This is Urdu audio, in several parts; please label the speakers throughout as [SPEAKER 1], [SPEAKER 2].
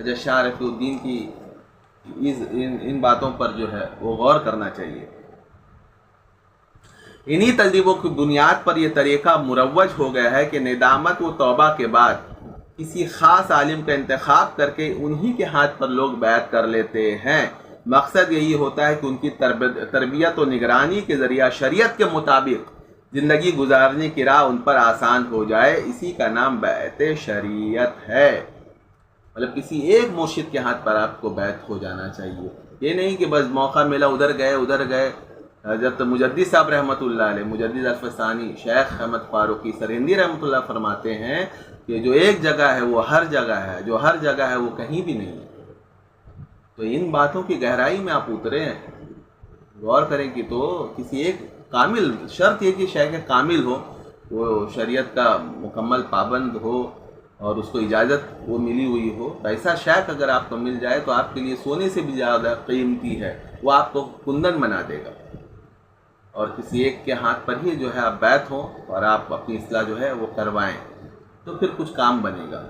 [SPEAKER 1] حضرت شاہ رفیع الدین کی ان باتوں پر جو ہے وہ غور کرنا چاہیے۔ انہی تجربوں کی بنیاد پر یہ طریقہ مروج ہو گیا ہے کہ ندامت و توبہ کے بعد کسی خاص عالم کا انتخاب کر کے انہی کے ہاتھ پر لوگ بیعت کر لیتے ہیں۔ مقصد یہی ہوتا ہے کہ ان کی تربیت و نگرانی کے ذریعہ شریعت کے مطابق زندگی گزارنے کی راہ ان پر آسان ہو جائے۔ اسی کا نام بیعت شریعت ہے۔ مطلب کسی ایک مرشد کے ہاتھ پر آپ کو بیعت ہو جانا چاہیے، یہ نہیں کہ بس موقع ملا ادھر گئے۔ حضرت مجدد صاحب رحمۃ اللہ علیہ، مجدد الفسانی، شیخ احمد فاروقی سرہندی رحمۃ اللہ فرماتے ہیں کہ جو ایک جگہ ہے وہ ہر جگہ ہے، جو ہر جگہ ہے وہ کہیں بھی نہیں ہے۔ تو ان باتوں کی گہرائی میں آپ اتریں، غور کریں کہ تو کسی ایک کامل، شرط یہ کہ شیخ کامل ہو، وہ شریعت کا مکمل پابند ہو اور اس کو اجازت وہ ملی ہوئی ہو۔ ایسا شیخ اگر آپ کو مل جائے تو آپ کے لیے سونے سے بھی زیادہ قیمتی ہے، وہ آپ کو کندن بنا دے گا۔ اور کسی ایک کے ہاتھ پر ہی جو ہے آپ بیعت ہوں اور آپ اپنی اصلاح جو ہے وہ کروائیں تو پھر کچھ کام بنے گا۔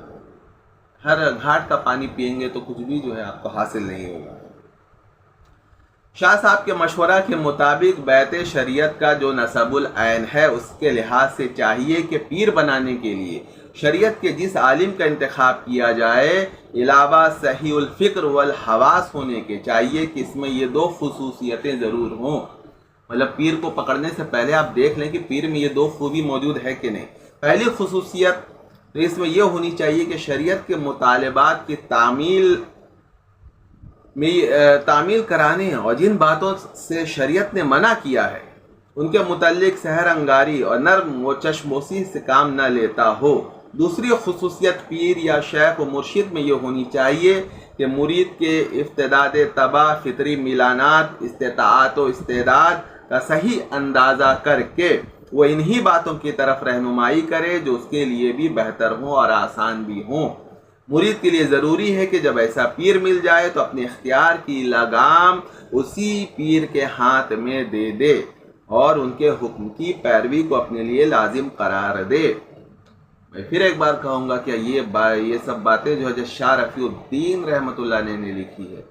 [SPEAKER 1] ہر گھاٹ کا پانی پئیں گے تو کچھ بھی جو ہے آپ کو حاصل نہیں ہوگا۔ شاہ صاحب کے مشورہ کے مطابق بیعت شریعت کا جو نصب العین ہے، اس کے لحاظ سے چاہیے کہ پیر بنانے کے لیے شریعت کے جس عالم کا انتخاب کیا جائے، علاوہ صحیح الفکر والحواس ہونے کے چاہیے کہ اس میں یہ دو خصوصیتیں ضرور ہوں۔ مطلب پیر کو پکڑنے سے پہلے آپ دیکھ لیں کہ پیر میں یہ دو خوبی موجود ہے کہ نہیں۔ پہلی خصوصیت تو اس میں یہ ہونی چاہیے کہ شریعت کے مطالبات کی تعمیل کرانے اور جن باتوں سے شریعت نے منع کیا ہے ان کے متعلق سحر انگاری اور نرم و چشموسی سے کام نہ لیتا ہو۔ دوسری خصوصیت پیر یا شیخ و مرشد میں یہ ہونی چاہیے کہ مرید کے استعداد طبع، فطری میلانات، استطاعت و استعداد کا صحیح اندازہ کر کے وہ انہی باتوں کی طرف رہنمائی کرے جو اس کے لیے بھی بہتر ہوں اور آسان بھی ہوں۔ مرید کے لیے ضروری ہے کہ جب ایسا پیر مل جائے تو اپنے اختیار کی لگام اسی پیر کے ہاتھ میں دے دے اور ان کے حکم کی پیروی کو اپنے لیے لازم قرار دے۔ میں پھر ایک بار کہوں گا کہ یہ سب باتیں جو ہے شاہ رفیع الدین رحمۃ اللہ نے لکھی ہے،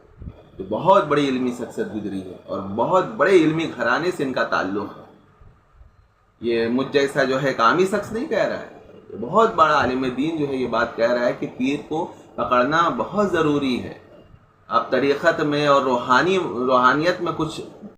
[SPEAKER 1] تو بہت بڑی علمی شخصیت گزری ہے اور بہت بڑے علمی گھرانے سے ان کا تعلق ہے۔ یہ مجھ جیسا جو ہے ایک عامی شخص نہیں کہہ رہا ہے، بہت بڑا عالم دین جو ہے یہ بات کہہ رہا ہے کہ پیر کو پکڑنا بہت ضروری ہے۔ آپ طریقت میں اور روحانیت میں کچھ